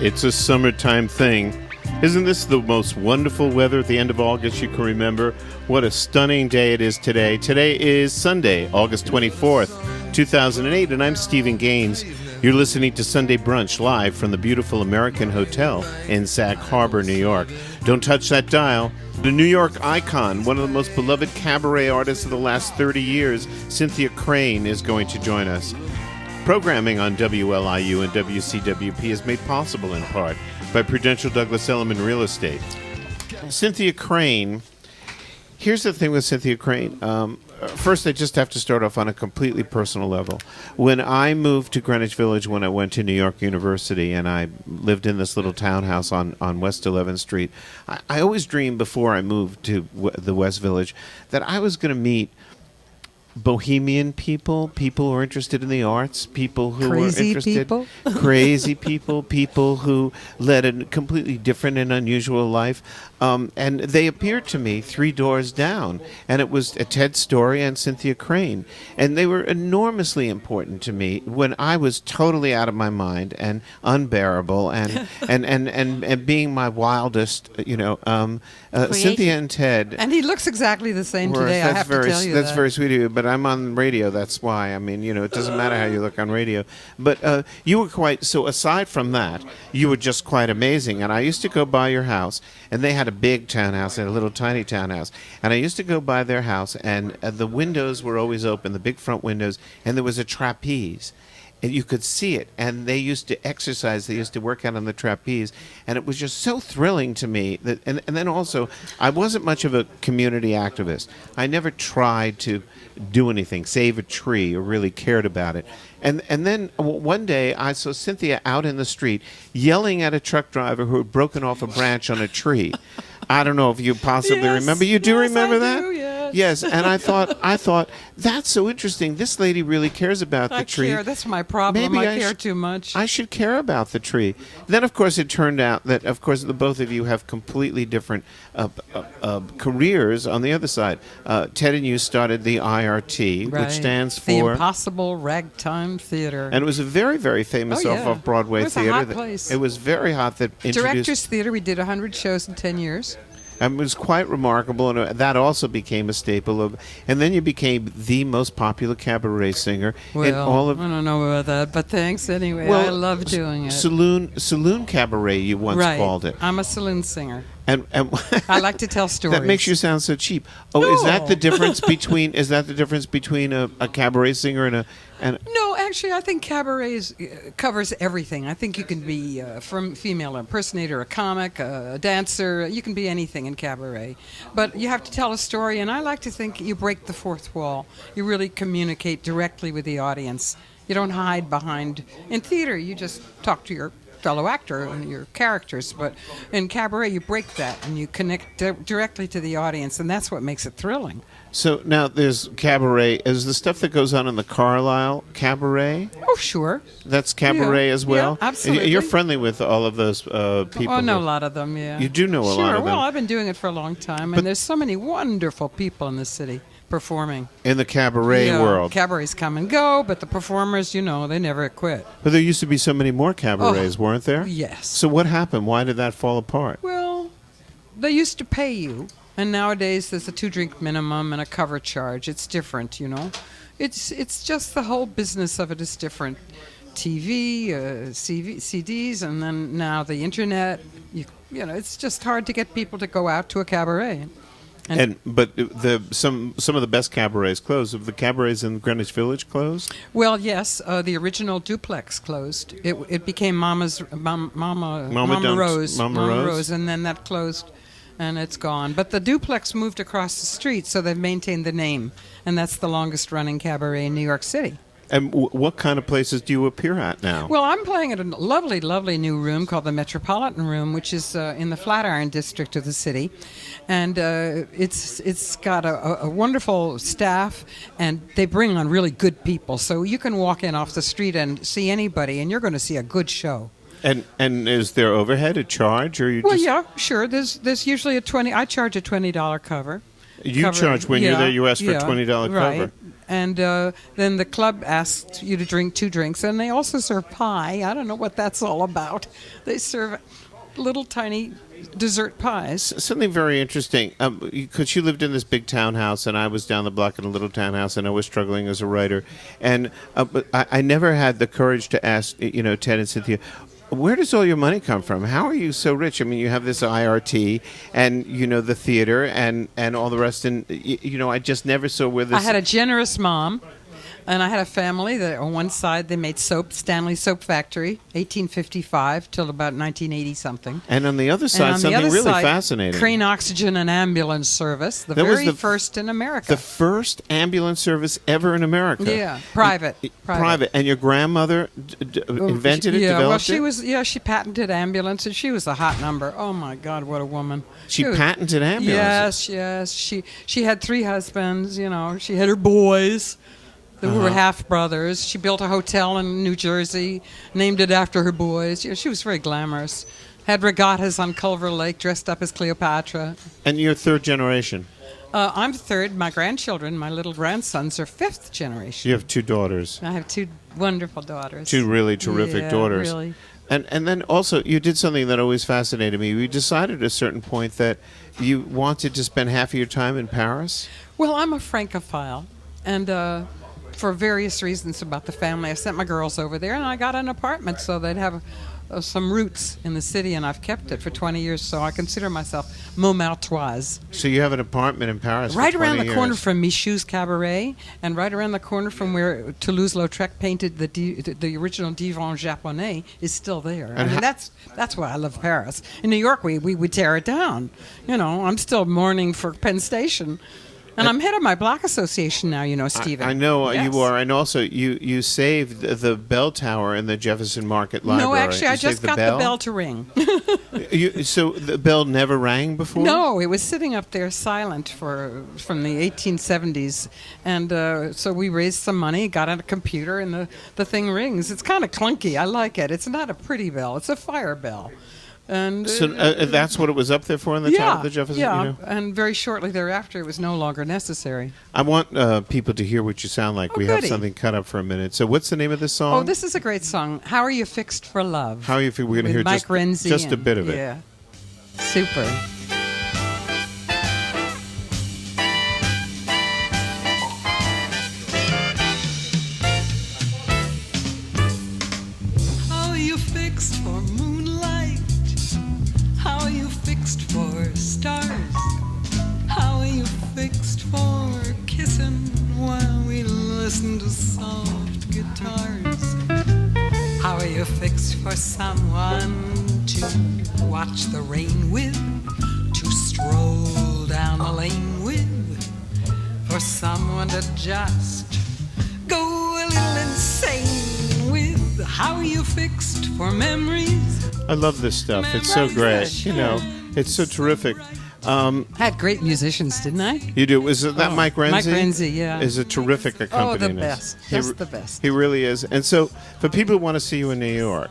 It's a summertime thing. Isn't this the most wonderful weather at the end of August you can remember? What a stunning day it is today. Today is Sunday, August 24th, 2008, and I'm Stephen Gaines. You're listening to Sunday Brunch live from the beautiful American Hotel in Sag Harbor, New York. Don't touch that dial. The New York icon, one of the most beloved cabaret artists of the last 30 years, Cynthia Crane, is going to join us. Programming on WLIU and WCWP is made possible in part by Prudential Douglas Elliman Real Estate. Cynthia Crane, here's the thing with Cynthia Crane. First, I just have to start off on a completely personal level. When I moved to Greenwich Village when I went to New York University and I lived in this little townhouse on West 11th Street, I always dreamed before I moved to the West Village that I was going to meet bohemian people who are interested in the arts, people who crazy are interested, people. crazy people who led a completely different and unusual life. And they appeared to me three doors down, and it was Ted Story and Cynthia Crane, and they were enormously important to me when I was totally out of my mind and unbearable and and being my wildest, Cynthia and Ted. And he looks exactly the same today. I have to tell you that's very sweet of you, but I'm on radio. That's why. I mean, it doesn't matter how you look on radio. But you were quite so. Aside from that, you were just quite amazing. And I used to go by your house, and they had a big townhouse and a little tiny townhouse. And I used to go by their house, and the windows were always open, the big front windows, and there was a trapeze. And you could see it, and they used to exercise. They used to work out on the trapeze, and it was just so thrilling to me. And then also, I wasn't much of a community activist. I never tried to do anything, save a tree, or really cared about it. And then one day, I saw Cynthia out in the street yelling at a truck driver who had broken off a branch on a tree. I don't know if you possibly remember. You do remember that? Do, yes. Yes, and I thought that's so interesting. This lady really cares about the tree. I care. That's my problem. Maybe I care too much. I should care about the tree. Then, of course, it turned out that, of course, the both of you have completely different careers on the other side. Ted and you started the IRT, right. which stands for the Impossible Ragtime Theater. And it was a very, very famous off-Broadway theater. It was a hot place. It was very hot. That introduced Directors Theater. We did 100 shows in 10 years. And it was quite remarkable, and that also became a staple of. And then you became the most popular cabaret singer in all of. I don't know about that, but thanks anyway. Well, I love doing it. Saloon cabaret, you once called it. I'm a saloon singer. And I like to tell stories. That makes you sound so cheap. Oh, no. Is that the difference between? Is that the difference between a cabaret singer and a? No, actually, I think cabaret covers everything. I think you can be from female impersonator, a comic, a dancer. You can be anything in cabaret, but you have to tell a story. And I like to think you break the fourth wall. You really communicate directly with the audience. You don't hide behind. In theater, you just talk to your fellow actor and your characters, but in cabaret you break that and you connect directly to the audience, and that's what makes it thrilling. So now there's cabaret. Is the stuff that goes on in the Carlisle cabaret? Oh, sure. That's cabaret as well? Yeah, absolutely. You're friendly with all of those people. I know a lot of them, yeah. You do know a lot of them. Well, I've been doing it for a long time, and there's so many wonderful people in the city performing. In the cabaret world. Cabarets come and go, but the performers, they never quit. But there used to be so many more cabarets, weren't there? Yes. So what happened? Why did that fall apart? Well, they used to pay you, and nowadays there's a 2-drink minimum and a cover charge. It's different, It's just the whole business of it is different. TV, CDs, and then now the internet. It's just hard to get people to go out to a cabaret. But some of the best cabarets closed. Have the cabarets in Greenwich Village closed? Well, yes. The original duplex closed. It became Mama Rose, and then that closed, and it's gone. But the duplex moved across the street, so they've maintained the name, and that's the longest-running cabaret in New York City. And what kind of places do you appear at now? Well, I'm playing at a lovely, lovely new room called the Metropolitan Room, which is in the Flatiron district of the city. And it's got a wonderful staff, and they bring on really good people. So you can walk in off the street and see anybody, and you're going to see a good show. And is there overhead, a charge, or you Well, just... yeah, sure. There's usually I charge a $20 cover. You cover. charge when you're there. You ask for a $20 right. cover. And then the club asked you to drink 2 drinks, and they also serve pie. I don't know what that's all about. They serve little tiny dessert pies. Something very interesting, because you lived in this big townhouse, and I was down the block in a little townhouse, and I was struggling as a writer. And but I never had the courage to ask, Ted and Cynthia, where does all your money come from? How are you so rich? I mean, you have this IRT and, the theater and all the rest. And, I just never saw where this... I had a generous mom, and I had a family that on one side they made soap, Stanley Soap Factory, 1855 till about 1980-something. And on the other side, something really fascinating. Crane Oxygen and Ambulance Service, the very first in America. The first ambulance service ever in America. Yeah, private. And your grandmother invented it, developed it? She patented ambulance, and she was a hot number. Oh, my God, what a woman. She patented ambulances? Yes. She had 3 husbands, She had her boys. They were half brothers. She built a hotel in New Jersey, named it after her boys. She was very glamorous. Had regattas on Culver Lake, dressed up as Cleopatra. And you're 3rd generation? I'm 3rd. My grandchildren, my little grandsons, are 5th generation. You have 2 daughters. I have 2 wonderful daughters. 2 really terrific daughters. Really. And then also, you did something that always fascinated me. You decided at a certain point that you wanted to spend half of your time in Paris? Well, I'm a Francophile. And for various reasons about the family, I sent my girls over there, and I got an apartment so they'd have some roots in the city, and I've kept it for 20 years, so I consider myself Montmartroise. So you have an apartment in Paris right for 20 around the years. corner from Michou's Cabaret, and right around the corner from where Toulouse-Lautrec painted the original Divan Japonais is still there. And that's why I love Paris. In New York, we would tear it down. I'm still mourning for Penn Station. And I'm head of my block association now, Stephen. I know Yes. you are. And also, you saved the bell tower in the Jefferson Market Library. No, actually, I just got the bell to ring. So the bell never rang before? No, it was sitting up there silent from the 1870s. And so we raised some money, got on a computer, and the thing rings. It's kind of clunky. I like it. It's not a pretty bell. It's a fire bell. And so that's what it was up there for in the town of the Jefferson? Yeah, and very shortly thereafter, it was no longer necessary. I want people to hear what you sound like. We have something cut up for a minute. So what's the name of this song? Oh, this is a great song. How Are You Fixed for Love? How Are You Fixed? We're going to hear just a bit of it. Yeah, super. How are you fixed for moonlight? How are you fixed for stars? How are you fixed for kissing while we listen to soft guitars? How are you fixed for someone to watch the rain with, to stroll down the lane with, for someone to just go a little insane with? How are you fixed for memories? I love this stuff. It's so great. It's so terrific. I had great musicians, didn't I? You do. Was that Mike Renzi? Mike Renzi, yeah. Is a terrific accompanist. Oh, the best. Just the best. He really is. And so, for people who want to see you in New York,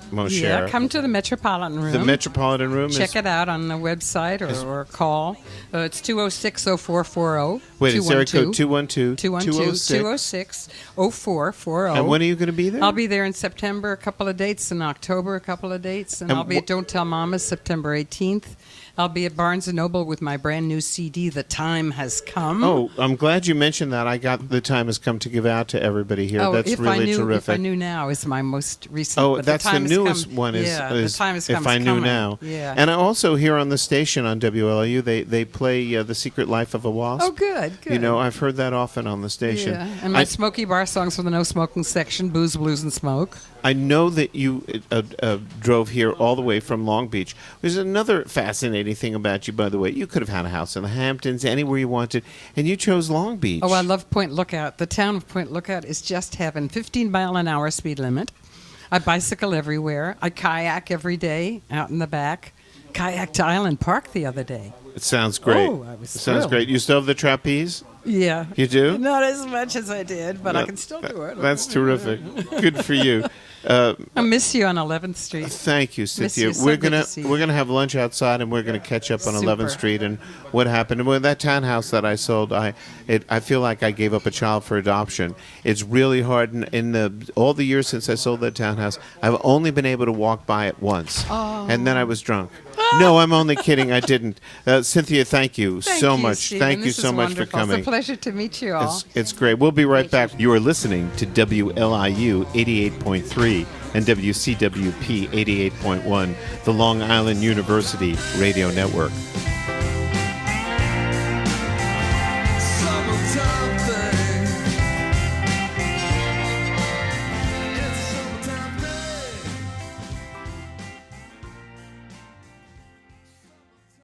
Moshe. Yeah, come to the Metropolitan Room. The Metropolitan Room. Check it out on the website or call. It's 206-0440. Wait, it's area code 212 206-0440. And when are you going to be there? I'll be there in September, a couple of dates, in October, a couple of dates, and I'll be at Don't Tell Mama September 18th. I'll be at Barnes & Noble with my brand new CD, The Time Has Come. Oh, I'm glad you mentioned that. I got The Time Has Come to give out to everybody here. That's really terrific. If I Knew Now is my most recent. Oh, that's the newest one. The Time Has Come. If I Knew Now. Yeah. And I also here on the station on WLU, they play The Secret Life of a Wasp. Oh, good. I've heard that often on the station. Yeah, and my Smoky Bar songs for the no smoking section, Booze, Blues, and Smoke. I know that you drove here all the way from Long Beach. There's another fascinating thing about you, by the way. You could have had a house in the Hamptons, anywhere you wanted, and you chose Long Beach. Oh, I love Point Lookout. The town of Point Lookout is just heaven. 15-mile-an-hour speed limit. I bicycle everywhere. I kayak every day out in the back. Kayak to Island Park the other day. It sounds great. Oh, I was It sounds thrilled. great. You still have the trapeze? Yeah. You do? Not as much as I did, but I can still do it. That's terrific. Good for you. I miss you on 11th Street. Thank you, Cynthia. you. So We're good to gonna see you. we're gonna have lunch outside, and we're gonna catch up on 11th Super. Street and what happened. And with that townhouse that I sold, I feel like I gave up a child for adoption. It's really hard. In all the years since I sold that townhouse, I've only been able to walk by it once, and then I was drunk. No, I'm only kidding. I didn't. Cynthia, thank you Thank so you, much. Stephen. Thank you This so is much for wonderful. coming. It's a pleasure to meet you all. It's great. We'll be right back. You are listening to WLIU 88.3 and WCWP 88.1, the Long Island University Radio Network. Summertime